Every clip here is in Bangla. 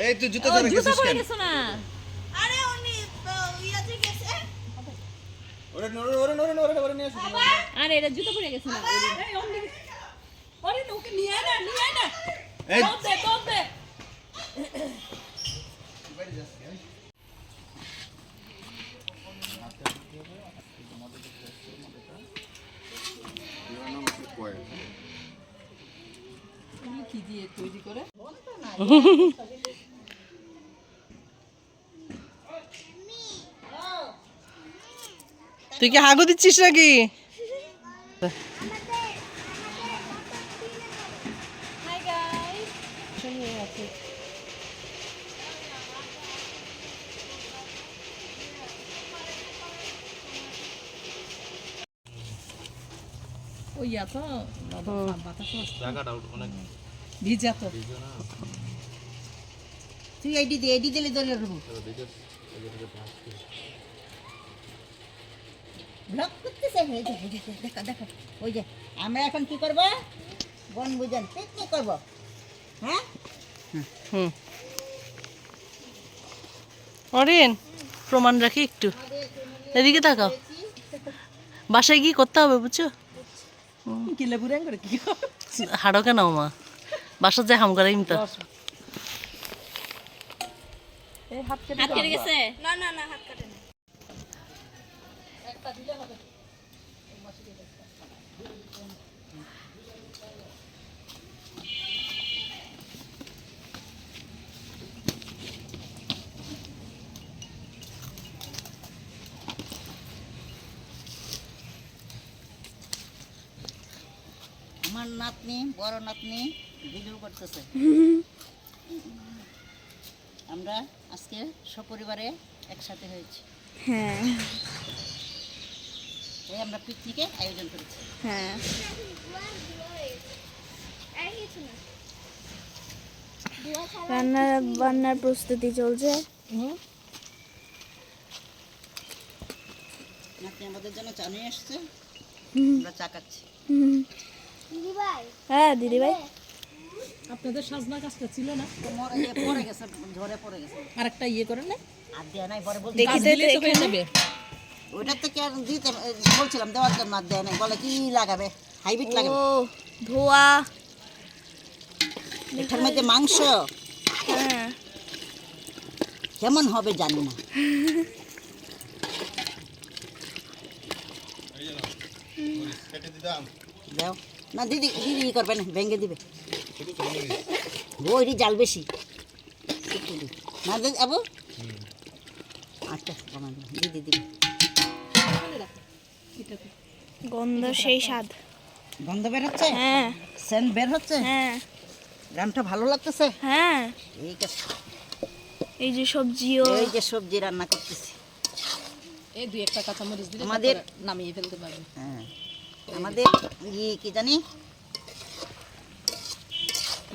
এই তুই জুতো পরে গেছিস কেন? না আরে উনি ইয়াতে গেছে। ওরে ওরে নিয়ে আসো। আরে এটা জুতো পরে গেছে না এই অমনি ওরে ওকে নিয়ে আয় না এই দৌড় দে কি দিয়ে তৈরি করে তুই কি হাগু দিচ্ছিস নাকি? হাই গাইস ওই ইয়া তো বাতাস জায়গাটা অনেক ভিজা তো তুই এডি দিলে দলে রবো ব্লক করতেছে এই যে দেখো ওই যে আমরা এখন কি করব বনভোজন পিকনিক করব হ্যাঁ অরিন প্রমাণ রাখি একটু এদিকে তাকাও বাসায় কি করতে হবে বুঝছো কিলে বুড়াং করে কি হাড়ো কেন মা বাসা যে হাম করে ইমতা এই হাত কেটে হাত কেটে গেছে না হাত কাটে না আমার নাতনি বড় নাতনি ভিডিও করতেছে আমরা আজকে সপরিবারে একসাথে হয়েছি হ্যাঁ এই আমরা পিকনিকে আয়োজন করেছি হ্যাঁ বান্নার প্রস্তুতি চলছে নাতনি আমাদের জন্য চা নিয়ে আসছে আমরা চা খাচ্ছি হ্যাঁ দিদি ভাই আপনাদের সাজনা গাছটা ছিল না পড়ে গেছে ঝরে পড়ে গেছে আরেকটা ইয়ে করেন না আর দেয়া নাই পরে বলতে দেখি তো দিলেই তো হয়ে যাবে ওইটার থেকে আর দিতে বলছিলাম দেওয়ার জন্য আর দেয় নাই বলে কি লাগাবে হাইব্রিড ও লাগাবে ধোয়া এটার মধ্যে মাংস হ্যাঁ কেমন হবে জানি না দাও না দিদি ই করবে না ভেঙে দিবে ওইটি জাল বেশি একটু দি। না দিদি আবু আচ্ছা কমা দিদি দিদি গন্ধ সেই স্বাদ গন্ধ বের হচ্ছে হ্যাঁ সেন্ট বের হচ্ছে হ্যাঁ গানটা ভালো লাগতেছে হ্যাঁ ঠিক আছে এই যে সবজিও এই যে সবজি রান্না করতেছি এই দুই একটা কাঁচামরিচ দিলে আমাদের তারপরে নামিয়ে ফেলতে পারবেন হ্যাঁ আমাদের কি জানি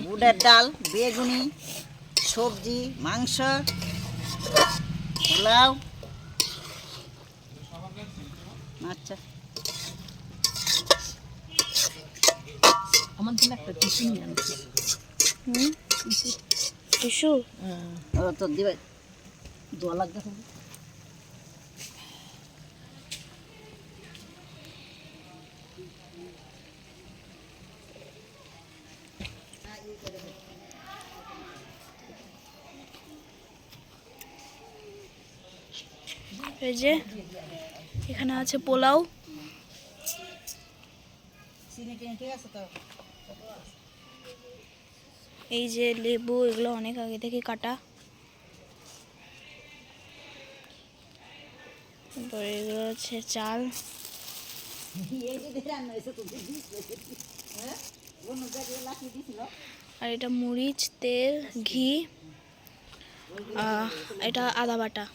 বুটের ডাল বেগুনি সবজি মাংস পোলাও আচ্ছা আমার জন্য একটা টিফিন নিয়ে আনছি টিস্যু ও তো দিবে দোয়া লাগবে এই যে এখানে আছে পোলাও চিনি টিনি ঠিক আছে তো এই যে লেবু এগুলো অনেক আগে থেকে কাটা তারপরে এগুলো হচ্ছে চাল আর এটা মরিচ তেল ঘি এটা আদা বাটা